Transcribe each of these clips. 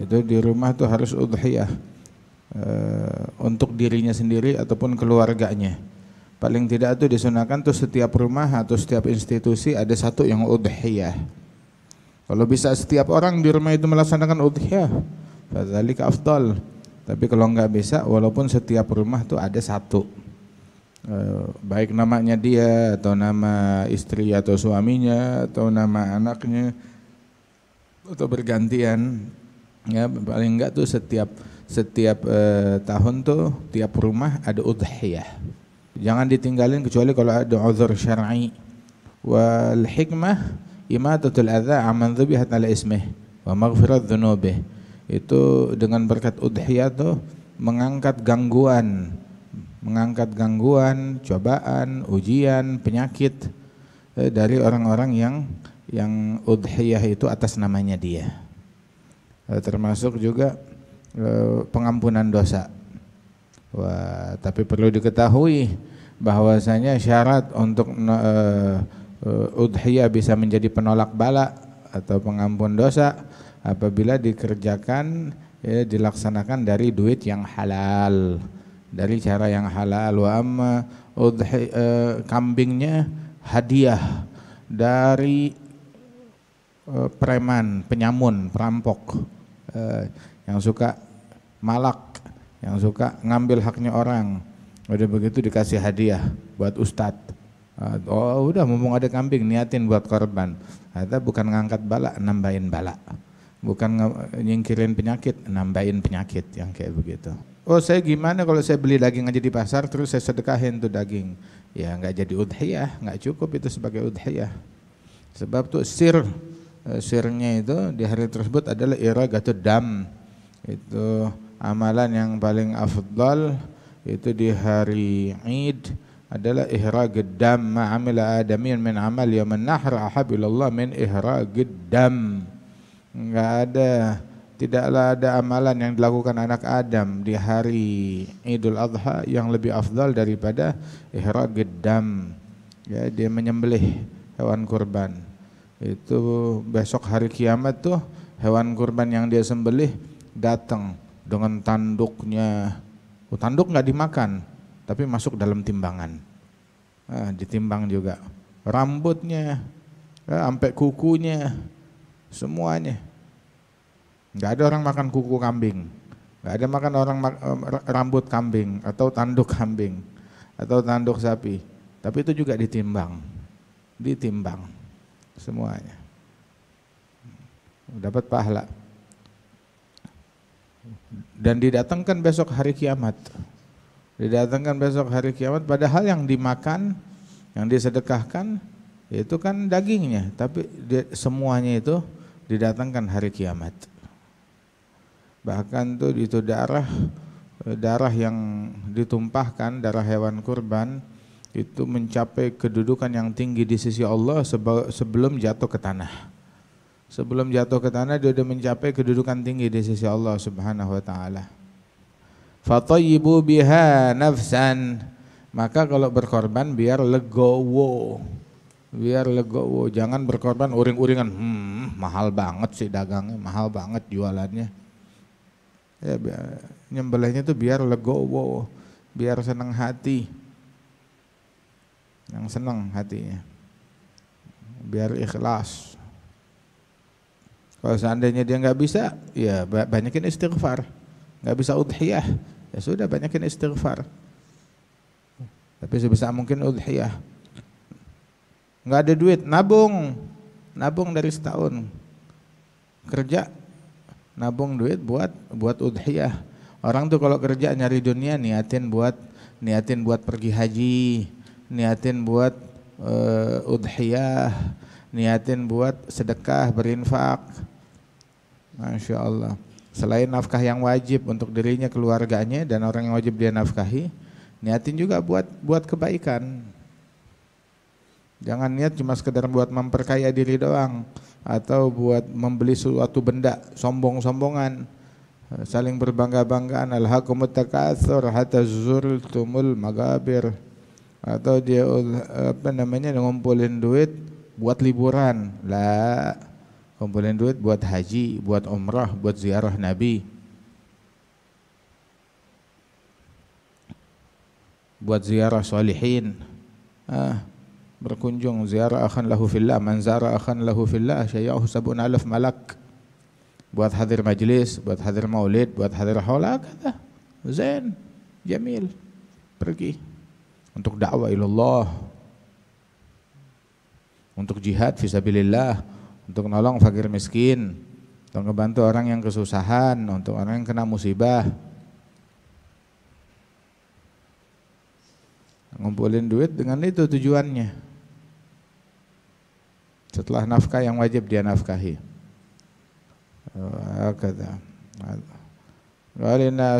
Itu di rumah tuh harus udhiyah untuk dirinya sendiri ataupun keluarganya. Paling tidak tuh disunahkan tuh setiap rumah atau setiap institusi ada satu yang udhiyah. Kalau bisa setiap orang di rumah itu melaksanakan udhiyah, fadzalika afdal. Tapi kalau enggak bisa, walaupun setiap rumah tuh ada satu, baik namanya dia atau nama istri atau suaminya atau nama anaknya atau bergantian, ya paling enggak tuh setiap tahun tuh tiap rumah ada udhiyah. Jangan ditinggalin kecuali kalau ada uzur syar'i. Wal hikmah imatatul adza amman dhubihat ala ismih wa maghfirat dzunubih. Itu dengan berkat udhiyah tuh mengangkat gangguan, cobaan, ujian, penyakit dari orang-orang yang udhiyah itu atas namanya dia. Termasuk juga pengampunan dosa. Wah, tapi perlu diketahui bahwasanya syarat untuk udhiyah bisa menjadi penolak bala atau pengampun dosa apabila dikerjakan, ya, dilaksanakan dari duit yang halal, dari cara yang halal. Wa amma kambingnya hadiah dari preman, penyamun, perampok, yang suka malak, yang suka ngambil haknya orang, udah begitu dikasih hadiah buat ustadz. Oh udah mumpung ada kambing niatin buat korban. Atau bukan ngangkat bala, nambahin bala. Bukan nyingkirin penyakit, nambahin penyakit, yang kayak begitu. Oh saya gimana kalau saya beli daging aja di pasar terus saya sedekahin tuh daging, ya nggak jadi udhiyah, nggak cukup itu sebagai udhiyah. Sebab tuh sirnya itu di hari tersebut adalah iragatud dam. Itu amalan yang paling afdal itu di hari Id adalah ihraqud dam. Ma amila adamin min amal yaman nahr ahab ilallah min ihraqud dam. Tidaklah ada amalan yang dilakukan anak Adam di hari Idul Adha yang lebih afdal daripada ihraqud dam. Ya, dia menyembelih hewan kurban. Itu besok hari kiamat tuh hewan kurban yang dia sembelih datang dengan tanduknya. Tanduk nggak dimakan, tapi masuk dalam timbangan. Ditimbang juga. Rambutnya, sampai kukunya, semuanya. Nggak ada orang makan kuku kambing, nggak ada makan orang rambut kambing atau tanduk kambing atau tanduk sapi. Tapi itu juga ditimbang semuanya, dapat pahala dan didatangkan besok hari kiamat. Padahal yang dimakan, yang disedekahkan itu kan dagingnya, tapi semuanya itu didatangkan hari kiamat. Bahkan tuh itu darah yang ditumpahkan, darah hewan kurban itu mencapai kedudukan yang tinggi di sisi Allah sebelum jatuh ke tanah. Sebelum jatuh ke tanah dia sudah mencapai kedudukan tinggi di sisi Allah Subhanahu wa taala. Fatayyibu biha nafsan. Maka kalau berkorban biar legowo. Jangan berkorban uring-uringan. Mahal banget sih dagangnya, mahal banget jualannya. Ya, nyembelihnya tuh biar legowo, biar senang hati. Yang senang hatinya, biar ikhlas. Kalau seandainya dia nggak bisa, ya banyakin istighfar. Nggak bisa udhiyah, ya sudah banyakin istighfar. Tapi sebisa mungkin udhiyah. Nggak ada duit, nabung dari setahun. Kerja, nabung duit buat udhiyah. Orang tuh kalau kerja nyari dunia niatin buat pergi haji, niatin buat udhiyah, niatin buat sedekah, berinfak. Masya Allah. Selain nafkah yang wajib untuk dirinya, keluarganya, dan orang yang wajib dia nafkahi, niatin juga buat kebaikan. Jangan niat cuma sekedar buat memperkaya diri doang atau buat membeli suatu benda, sombong-sombongan, saling berbangga-banggaan. Alhaqumut takatsur hatta zurtumul magabir. Atau dia ngumpulin duit buat liburan. Lah, kumpulin duit buat haji, buat umrah, buat ziarah Nabi, buat ziarah salihin, berkunjung ziarah akhan lahu fillah, man zara akhan lahu fillah syayyahu 70,000 malak, buat hadir majlis, buat hadir maulid, buat hadir haula, kata zain, jamil, pergi untuk dakwah ilallah, untuk jihad fisabilillah, untuk nolong fakir miskin, untuk membantu orang yang kesusahan, untuk orang yang kena musibah. Ngumpulin duit dengan itu tujuannya. Setelah nafkah yang wajib dia nafkahi. Kata walina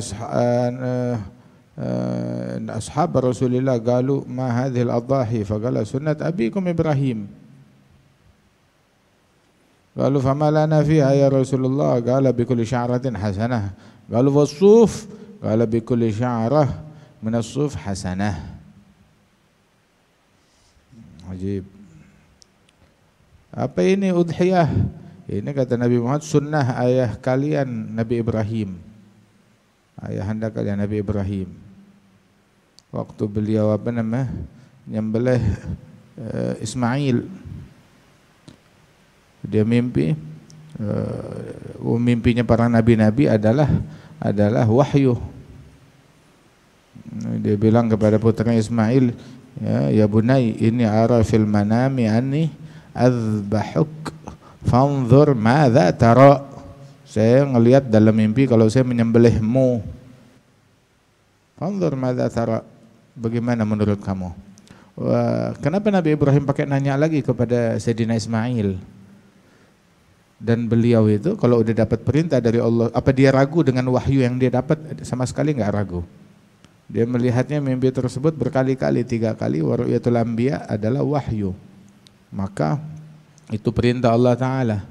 ashab Rasulillah qalu ma hadhihi al-adhahi faqala sunnat abikum Ibrahim. Qalu fama lana fiha ya Rasulullah qala bi kulli sya'ratin hasanah. Qalu was-suf qala bi kulli sya'rah min as-suf hasanah. Ajib. Apa ini udhiyah? Ini kata Nabi Muhammad sunnah ayah kalian Nabi Ibrahim. Ayahanda kalian Nabi Ibrahim. Waktu beliau nyembelih Ismail. Dia mimpi. Mimpinya para nabi-nabi adalah wahyu. Dia bilang kepada putranya Ismail, ya bunai ini ara fil manami anni azbahuk fanzur madza tara. Saya ngelihat dalam mimpi kalau saya menyembelihmu. Fanzur madza tara. Bagaimana menurut kamu? Kenapa Nabi Ibrahim pakai nanya lagi kepada Sayyidina Ismail? Dan beliau itu kalau udah dapat perintah dari Allah, apa dia ragu dengan wahyu yang dia dapat? Sama sekali enggak ragu. Dia melihatnya mimpi tersebut berkali-kali, 3 kali. Wa ru'yatul anbiya adalah wahyu. Maka itu perintah Allah Ta'ala.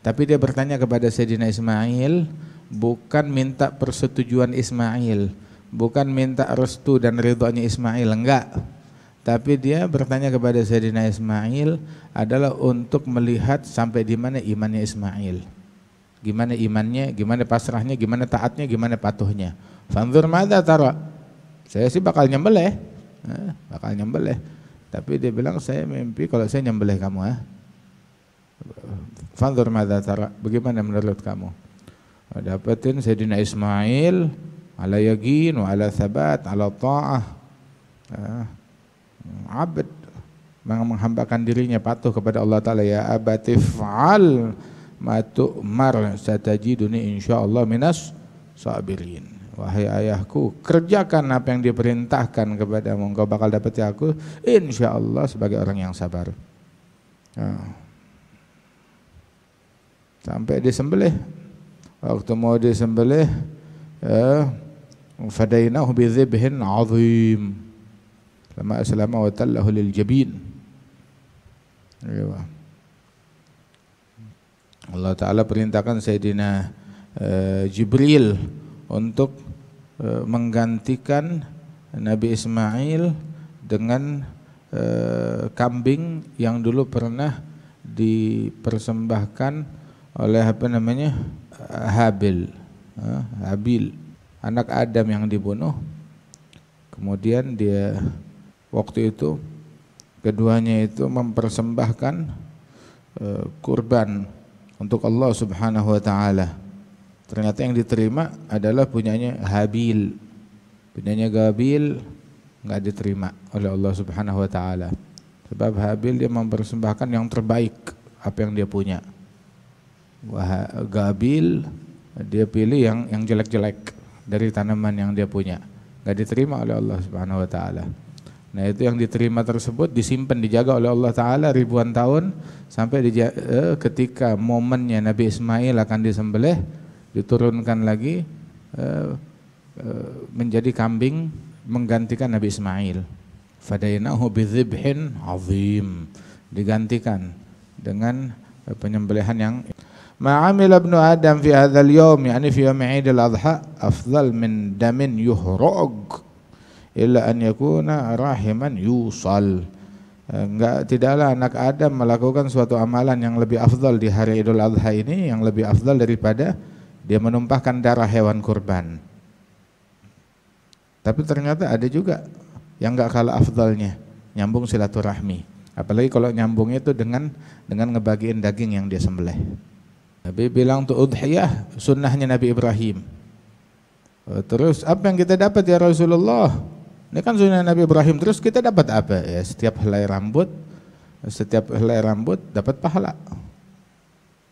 Tapi dia bertanya kepada Sayyidina Ismail, bukan minta persetujuan Ismail, bukan minta restu dan ridhonya Ismail, enggak. Tapi dia bertanya kepada Sayyidina Ismail adalah untuk melihat sampai di mana imannya Ismail. Gimana imannya, gimana pasrahnya, gimana taatnya, gimana patuhnya. Fanzur madza tara. Saya sih bakal nyembelih, tapi dia bilang saya mimpi kalau saya nyembelih kamu. Fanzur madza tara, bagaimana menurut kamu? Dapatin Sayyidina Ismail ala yaqin wa ala thabat ala ta'ah, abd menghambakan dirinya patuh kepada Allah Ta'ala. Ya abati fa'al ma tu'mar satajiduni insyaallah minas sabirin. Wahai ayahku, kerjakan apa yang diperintahkan kepadamu, engkau bakal dapati aku insyaallah sebagai orang yang sabar. Sampai disembelih. Waktu mau disembelih, fadainahu bi dzibhin 'azim. Lama aslama wa tallahu lil jabin. Allah Ta'ala perintahkan Sayyidina Jibril untuk menggantikan Nabi Ismail dengan kambing yang dulu pernah dipersembahkan oleh Habil, anak Adam yang dibunuh. Kemudian dia waktu itu keduanya itu mempersembahkan kurban untuk Allah Subhanahu wa Ta'ala. Ternyata yang diterima adalah punyanya Habil, punyanya Gabil enggak diterima oleh Allah Subhanahu wa Ta'ala. Sebab Habil dia mempersembahkan yang terbaik apa yang dia punya. Gabil dia pilih yang jelek-jelek dari tanaman yang dia punya, enggak diterima oleh Allah Subhanahu wa Ta'ala. Nah itu yang diterima tersebut disimpan, dijaga oleh Allah Ta'ala ribuan tahun sampai ketika momennya Nabi Ismail akan disembelih, diturunkan lagi menjadi kambing menggantikan Nabi Ismail. Fadainahu bidzibhin 'azim, digantikan dengan penyembelihan yang ma'amil ibnu Adam fi hadzal yaum, yani fi yaum Idul Adha, afdal min damin yuhraq illa an yakuna rahiman yusal. Tidaklah anak Adam melakukan suatu amalan yang lebih afdal di hari Idul Adha ini, yang lebih afdal daripada dia menumpahkan darah hewan kurban. Tapi ternyata ada juga yang enggak kalah afdalnya, nyambung silaturahmi. Apalagi kalau nyambung itu dengan ngebagiin daging yang dia sembelih. Nabi bilang tuh udhiyah sunnahnya Nabi Ibrahim. Terus apa yang kita dapat ya Rasulullah? Ini kan sunnah Nabi Ibrahim, terus kita dapat apa? Ya, setiap helai rambut dapat pahala.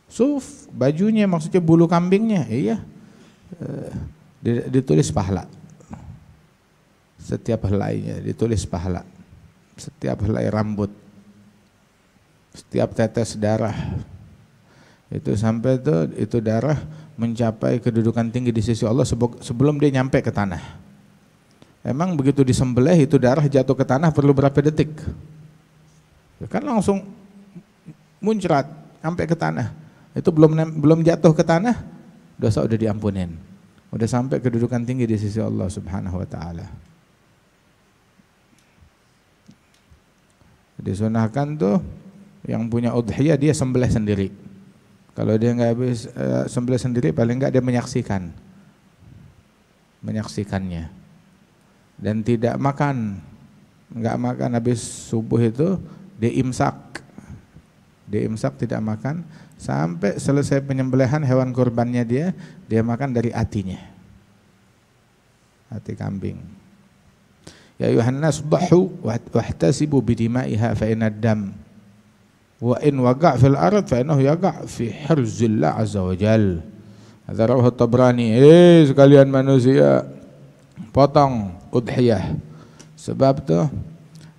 Suf, bajunya maksudnya bulu kambingnya, iya, ditulis pahala. Setiap helainya ditulis pahala. Setiap helai rambut, setiap tetes darah, itu sampai itu darah mencapai kedudukan tinggi di sisi Allah sebelum dia nyampe ke tanah. Emang begitu disembelih itu darah jatuh ke tanah perlu berapa detik? Ya kan langsung muncrat sampai ke tanah. Itu belum jatuh ke tanah, dosa udah diampunin. Udah sampai kedudukan tinggi di sisi Allah Subhanahu wa taala. Disunahkan tuh yang punya udhiyah dia sembelih sendiri. Kalau dia nggak habis sembelih sendiri, paling nggak dia menyaksikannya. Dan tidak makan, nggak makan habis subuh itu dia imsak tidak makan sampai selesai penyembelihan hewan kurbannya dia makan dari hatinya, hati kambing. Ya ayuhan nas dhahu wahtasibu bidimaiha fa inad dam wa in waqa' fil ard fa innahu yaqa' fi hirzillah azza wa jal. Hadza rawahu Tabrani. Sekalian manusia, potong udhiyah, sebab tuh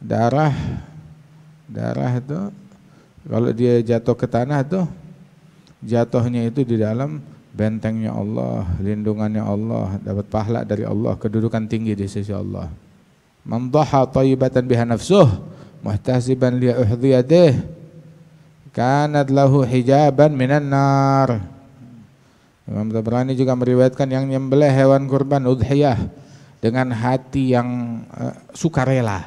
darah itu kalau dia jatuh ke tanah tuh jatuhnya itu di dalam bentengnya Allah, lindungannya Allah, dapat pahala dari Allah, kedudukan tinggi di sisi Allah. Man dhaha thayyibatan biha nafsuh muhtasiban li uhdiyatih kanat lahu hijaban minan nar. Imam Tabrani juga meriwayatkan yang nyembelih hewan kurban udhiyah dengan hati yang sukarela,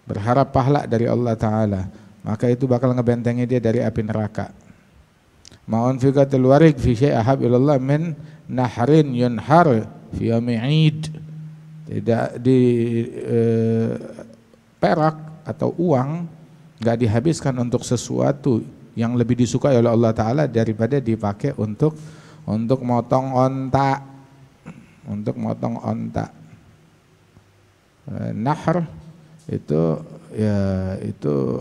berharap pahala dari Allah Ta'ala, maka itu bakal ngebentengi dia dari api neraka. Ma'un fiqatul warik fi syai' ahab ilallah min nahrin yunhar fi yaumi 'id. Tidak di perak atau uang enggak dihabiskan untuk sesuatu yang lebih disukai oleh Allah Ta'ala daripada dipakai untuk motong onta. Nahr itu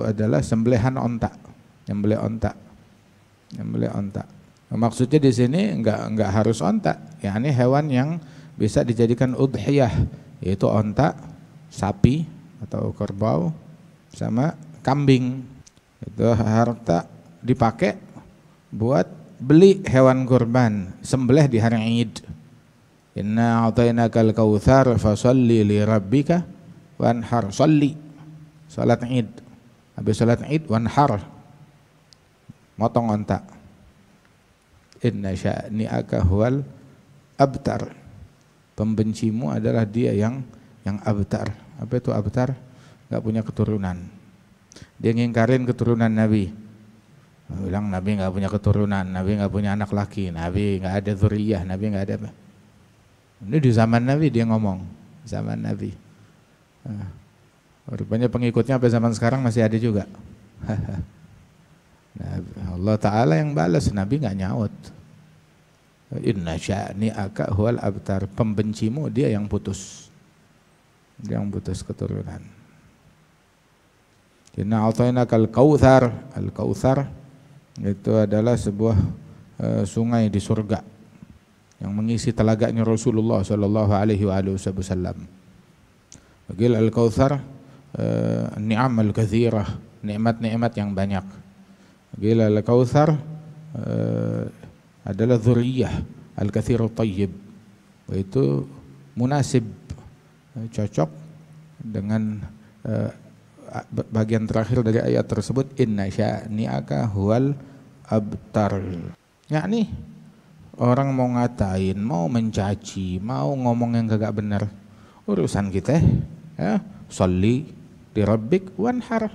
adalah sembelihan onta, nyembelih onta. Maksudnya di sini enggak harus onta, yakni hewan yang bisa dijadikan udhiyah, yaitu onta, sapi atau kerbau sama kambing. Itu harta dipakai buat beli hewan kurban, sembelih di hari Id. Inna a'tainakal kautsar fasholli li rabbika wanhar. Sholli, salat Id. Habis salat Id wanhar, motong onta. Inna sya'ni'aka huwal abtar. Pembencimu adalah dia yang abtar. Apa itu abtar? Enggak punya keturunan. Dia ngingkarin keturunan Nabi. Bilang Nabi enggak punya keturunan, Nabi enggak punya anak laki, Nabi enggak ada zuriyah, Nabi enggak ada apa. Ini di zaman Nabi dia ngomong, zaman Nabi. Rupanya pengikutnya sampai zaman sekarang masih ada juga. Allah Ta'ala yang balas, Nabi enggak nyaut. Inna sya'ni'aka huwal abtar. Pembencimu dia yang putus. Dia yang putus keturunan. Inna a'tainakal kautsar. Al-kautsar itu adalah sebuah sungai di surga yang mengisi telaganya Rasulullah sallallahu alaihi wasallam. Qil al-kautsar ni'am al-katsirah, nikmat-nikmat yang banyak. Qil al-kautsar adalah dzurriyyah al-katsirut thayyib. Itu munasib, cocok dengan bagian terakhir dari ayat tersebut, inna sya'ni'aka huwal abtar. Yakni orang mau ngatain, mau mencaci, mau ngomong yang kagak benar, urusan kita, ya. sholli li rabbik wanhar.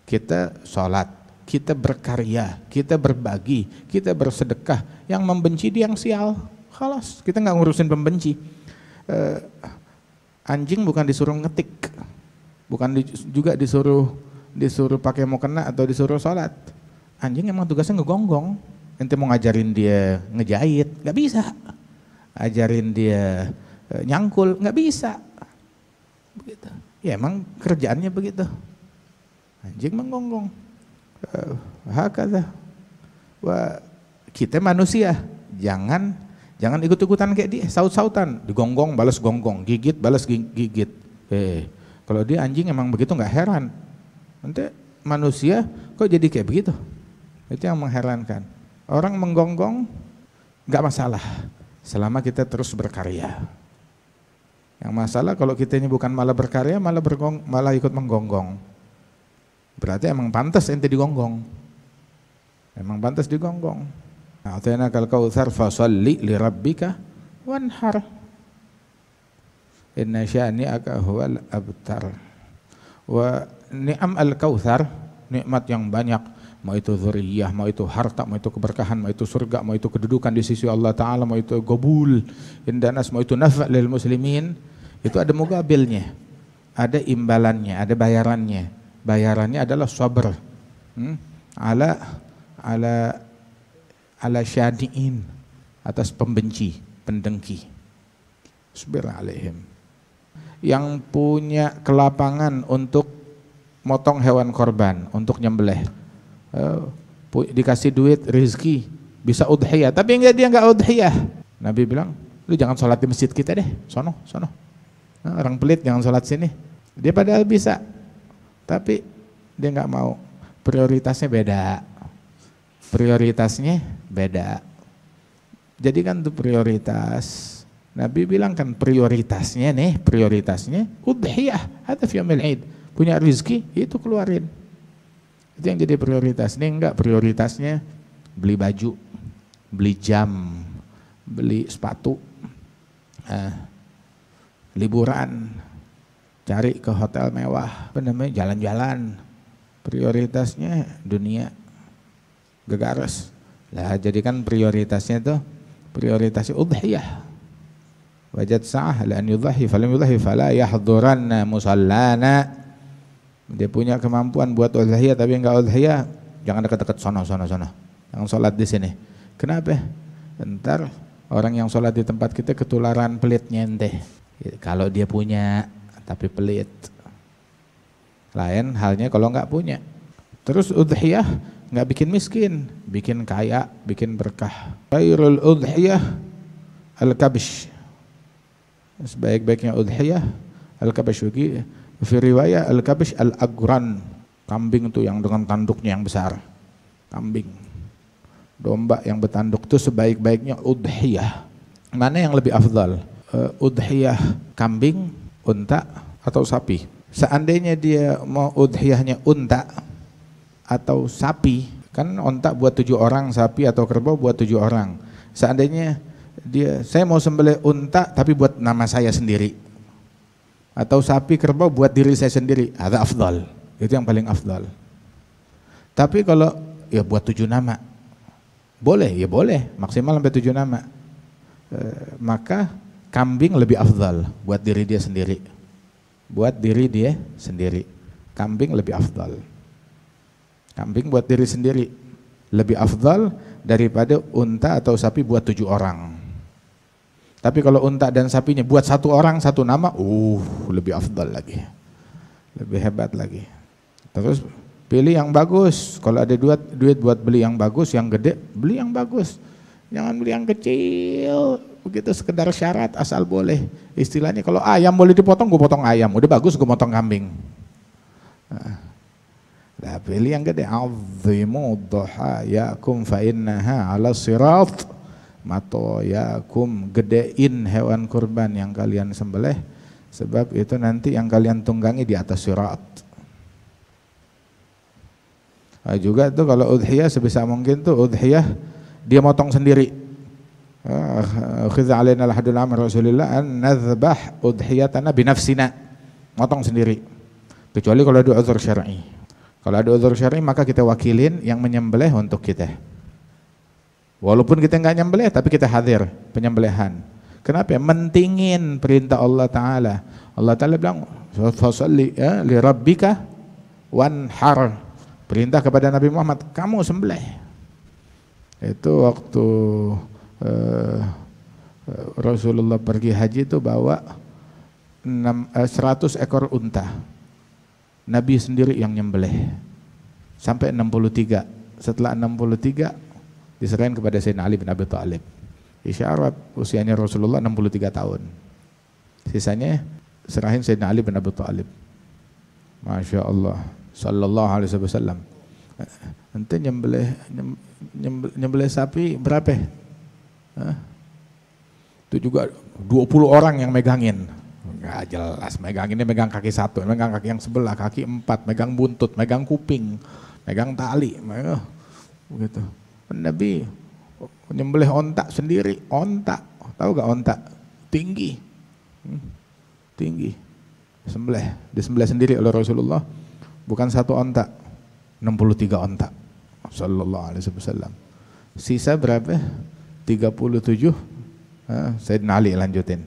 Kita sholat, kita berkarya, kita berbagi, kita bersedekah. Yang membenci dia yang sial. Khalas, kita nggak ngurusin pembenci. Anjing bukan disuruh ngetik, bukan juga disuruh pakai mukena atau disuruh sholat. Anjing emang tugasnya ngegonggong. Ente mau ngajarin dia ngejahit, nggak bisa. Ajarin dia nyangkul, nggak bisa. Begitu. Ya emang kerjaannya begitu. Anjing menggonggong. Hakadha. Wah, kita manusia, jangan ikut-ikutan kayak dia, saut-sautan, digonggong balas gonggong, gigit balas gigit. Kalau dia anjing emang begitu, nggak heran. Nanti manusia kok jadi kayak begitu? Itu yang mengherankan. Orang menggonggong nggak masalah selama kita terus berkarya. Yang masalah kalau kita ini bukan malah berkarya, malah ikut menggonggong. Berarti emang pantas ente digonggong. Emang pantas digonggong. A'tainakal kautsar fasholli li rabbika wanhar. Inna syani'aka huwal abtar. Wa ni'am al-kautsar, nikmat yang banyak, mau itu dzurriyyah, mau itu harta, mau itu keberkahan, mau itu surga, mau itu kedudukan di sisi Allah Ta'ala, mau itu gobul indanas, mau itu nafa' lil muslimin, itu ada mugabilnya, ada imbalannya, ada bayarannya. Bayarannya adalah sabr ala syadi'in, atas pembenci, pendengki. Sabir alaihim. Yang punya kelapangan untuk motong hewan korban, untuk nyembelih, dikasih duit, rezeki, bisa udhiyah, tapi dia enggak udhiyah. Nabi bilang, lu jangan sholat di masjid kita deh, sono. Orang pelit jangan sholat sini. Dia padahal bisa, tapi dia enggak mau. Prioritasnya beda. Jadi kan itu prioritas. Nabi bilang kan prioritasnya udhiyah, hadaf yaumil id. Punya rezeki, itu keluarin. Itu yang jadi prioritas. Ini enggak, prioritasnya beli baju, beli jam, beli sepatu, liburan, cari ke hotel mewah, jalan-jalan. Prioritasnya dunia, gegares. Lah jadikan prioritasnya udhiyah. Wajad sa'ah la an yudhahi falam yudhahi fala yahdhuranna musallana. Dia punya kemampuan buat udhiyah tapi enggak udhiyah, jangan dekat-dekat sono. Jangan sholat di sini. Kenapa? Entar orang yang sholat di tempat kita ketularan pelitnya ente. Kalau dia punya tapi pelit. Lain halnya kalau enggak punya. Terus udhiyah enggak bikin miskin, bikin kaya, bikin berkah. Khairul udhiyah al-kabsh. Sebaik-baiknya udhiyah al-kabsh. Fi riwayah al-kabsh al-agran, kambing itu yang dengan tanduknya yang besar. Kambing. Domba yang bertanduk itu sebaik-baiknya udhiyah. Mana yang lebih afdal? Udhiyah kambing, unta atau sapi? Seandainya dia mau udhiyahnya unta atau sapi, kan unta buat 7 orang, sapi atau kerbau buat 7 orang. Seandainya saya mau sembelih unta tapi buat nama saya sendiri, atau sapi kerbau buat diri saya sendiri, ada afdal. Itu yang paling afdal. Tapi kalau ya buat 7 nama, boleh, maksimal sampai 7 nama. Maka kambing lebih afdal buat diri dia sendiri. Kambing lebih afdal. Kambing buat diri sendiri lebih afdal daripada unta atau sapi buat 7 orang. Tapi kalau unta dan sapinya buat 1 orang 1 nama, lebih afdal lagi, lebih hebat lagi. Terus pilih yang bagus. Kalau ada duit buat beli yang bagus, yang gede, beli yang bagus. Jangan beli yang kecil, begitu sekedar syarat asal boleh. Istilahnya kalau ayam boleh dipotong, gue potong ayam. Udah bagus, gue potong kambing. Nah, pilih yang gede. Azimu dhahayakum fa innaha ala sirat. Matoyakum, gedein hewan kurban yang kalian sembelih, sebab itu nanti yang kalian tunggangi di atas sirat. Juga tuh kalau udhiyah sebisa mungkin tuh udhiyah dia motong sendiri. Khidha alaina al-hadul amr Rasulullah an nadhbah udhiyatana binafsina. motong sendiri. Kecuali kalau ada uzur syar'i. Kalau ada uzur syar'i maka kita wakilin yang menyembelih untuk kita. Walaupun kita nggak nyembelih tapi kita hadir penyembelihan. Kenapa? Mentingin perintah Allah Ta'ala. Allah Ta'ala bilang, fasalli li rabbika wanhar. Perintah kepada Nabi Muhammad, kamu sembelih. Itu waktu Rasulullah pergi haji itu bawa 100 ekor unta. Nabi sendiri yang nyembelih. Sampai 63. Setelah 63 diserahin kepada Sayyidina Ali bin Abi Thalib. Isyarat usianya Rasulullah 63 tahun. Sisanya serahin Sayyidina Ali bin Abi Thalib. Masya Allah, sallallahu alaihi wasallam. Ente nyembelih sapi berapa? Itu juga 20 orang yang megangin. Enggak jelas, meganginnya megang kaki satu, megang kaki yang sebelah, kaki 4, megang buntut, megang kuping, megang tali, begitu. Nabi nyembelih ontak sendiri, ontak, tahu gak ontak? Tinggi, tinggi, disembelih sendiri oleh Rasulullah, bukan satu ontak, 63 ontak, sallallahu alaihi wasallam. Sisa berapa? 37. Sayyidina Ali lanjutin.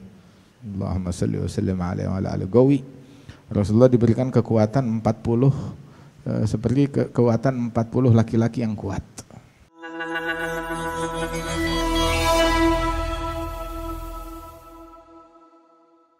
Allahumma salli wa sallim alaihi wa ala alihi. Gawi. Rasulullah diberikan kekuatan 40 seperti kekuatan 40 laki-laki yang kuat.